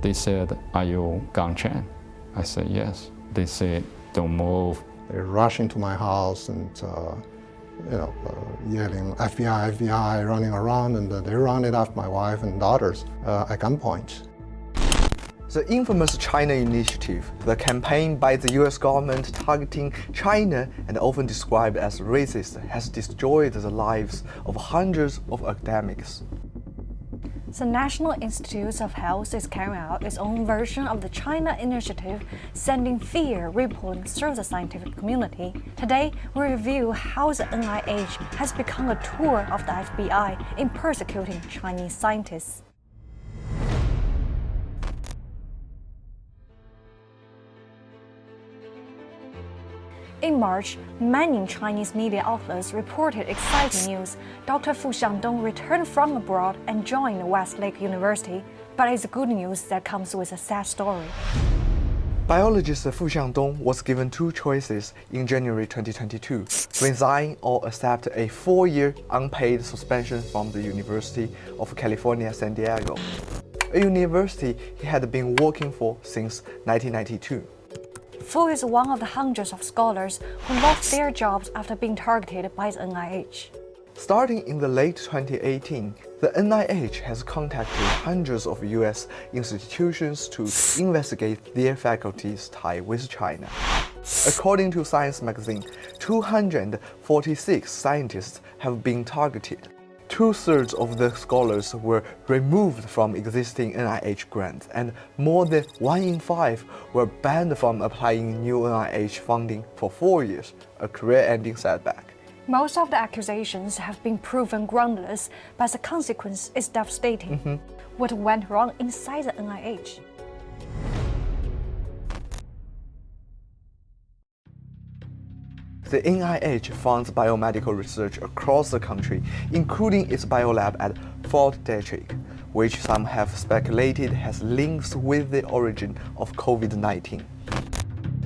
They said, "Are you Gang Chen?" I said, "Yes." They said, "Don't move." They rushed into my house and yelling, "FBI, FBI," running around, and they rounded up my wife and daughters at gunpoint. The infamous China Initiative, the campaign by the US government targeting China and often described as racist, has destroyed the lives of hundreds of academics. The National Institutes of Health is carrying out its own version of the China Initiative, sending fear rippling through the scientific community. Today, we review how the NIH has become a tool of the FBI in persecuting Chinese scientists. In March, many Chinese media outlets reported exciting news. Dr. Fu Xiangdong returned from abroad and joined Westlake University. But it's good news that comes with a sad story. Biologist Fu Xiangdong was given two choices in January 2022: resign or accept a 4-year unpaid suspension from the University of California, San Diego, a university he had been working for since 1992. Fu is one of the hundreds of scholars who lost their jobs after being targeted by the NIH. Starting in the late 2018, the NIH has contacted hundreds of US institutions to investigate their faculty's tie with China. According to Science magazine, 246 scientists have been targeted. 2/3 of the scholars were removed from existing NIH grants, and more than 1 in 5 were banned from applying new NIH funding for 4 years, a career-ending setback. Most of the accusations have been proven groundless, but the consequence is devastating. What went wrong inside the NIH? The NIH funds biomedical research across the country, including its biolab at Fort Detrick, which some have speculated has links with the origin of COVID-19.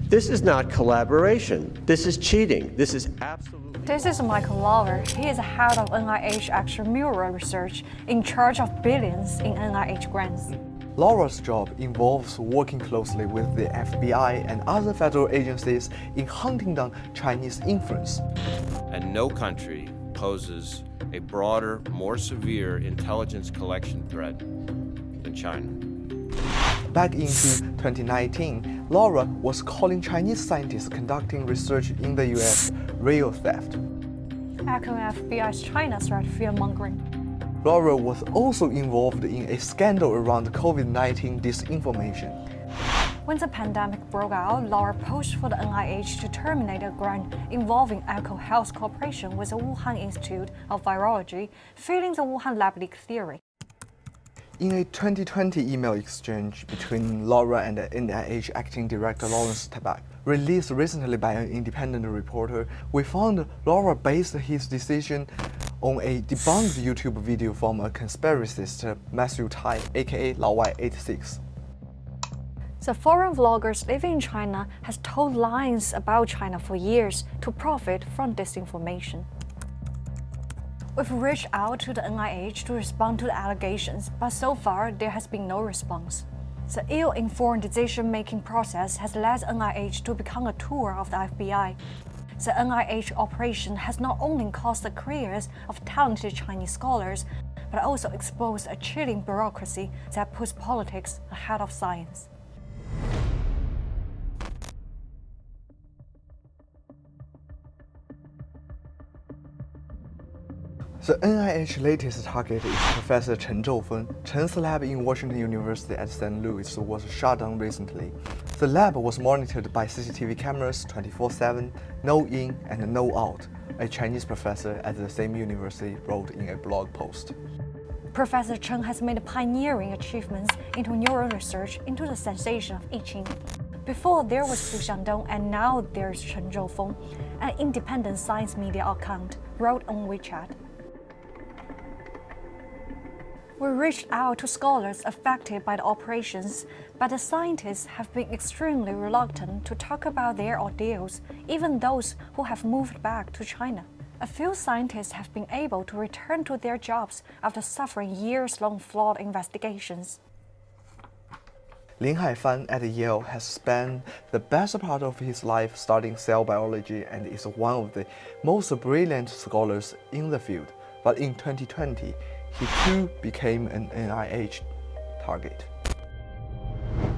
This is not collaboration. This is cheating. This is absolutely... This is Michael Lauer. He is the head of NIH extramural research, in charge of billions in NIH grants. Laura's job involves working closely with the FBI and other federal agencies in hunting down Chinese influence. And no country poses a broader, more severe intelligence collection threat than China. Back into 2019, Laura was calling Chinese scientists conducting research in the US real theft. Echoing FBI's China threat fear-mongering. Laura was also involved in a scandal around COVID-19 disinformation. When the pandemic broke out, Laura pushed for the NIH to terminate a grant involving Echo Health cooperation with the Wuhan Institute of Virology, failing the Wuhan lab leak theory. In a 2020 email exchange between Laura and the NIH acting director Lawrence Tabak, released recently by an independent reporter, we found Laura based his decision on a debunked YouTube video from a conspiracist, Matthew Tai, aka Lao Y86. The foreign vloggers living in China has told lies about China for years to profit from disinformation. We've reached out to the NIH to respond to the allegations, but so far there has been no response. The ill-informed decision-making process has led the NIH to become a tool of the FBI. The NIH operation has not only cost the careers of talented Chinese scholars, but also exposed a chilling bureaucracy that puts politics ahead of science. The NIH latest target is Professor Chen Zhoufeng. Chen's lab in Washington University at St. Louis was shut down recently. The lab was monitored by CCTV cameras 24/7, no in and no out, a Chinese professor at the same university wrote in a blog post. Professor Chen has made pioneering achievements into neural research into the sensation of itching. Before there was Fu Xiangdong, and now there's Chen Zhoufeng, an independent science media account, wrote on WeChat. We reached out to scholars affected by the operations, but the scientists have been extremely reluctant to talk about their ordeals, even those who have moved back to China. A few scientists have been able to return to their jobs after suffering years-long flawed investigations. Lin Haifan at Yale has spent the best part of his life studying cell biology and is one of the most brilliant scholars in the field. But in 2020, he too became an NIH target.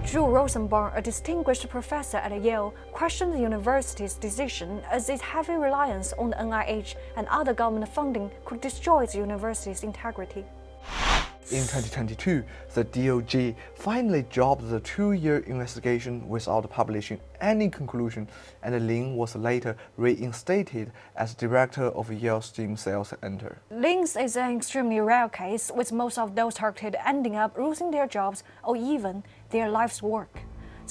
Drew Rosenbaum, a distinguished professor at Yale, questioned the university's decision as its heavy reliance on the NIH and other government funding could destroy the university's integrity. In 2022, the DOJ finally dropped the 2-year investigation without publishing any conclusion, and Lin was later reinstated as director of Yale Stem Cell Center. Lin's is an extremely rare case, with most of those targeted ending up losing their jobs or even their life's work.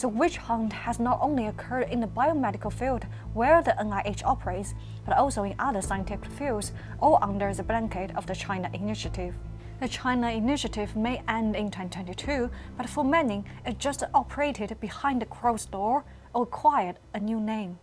The witch hunt has not only occurred in the biomedical field, where the NIH operates, but also in other scientific fields, all under the blanket of the China Initiative. The China Initiative may end in 2022, but for many, it just operated behind the closed door or acquired a new name.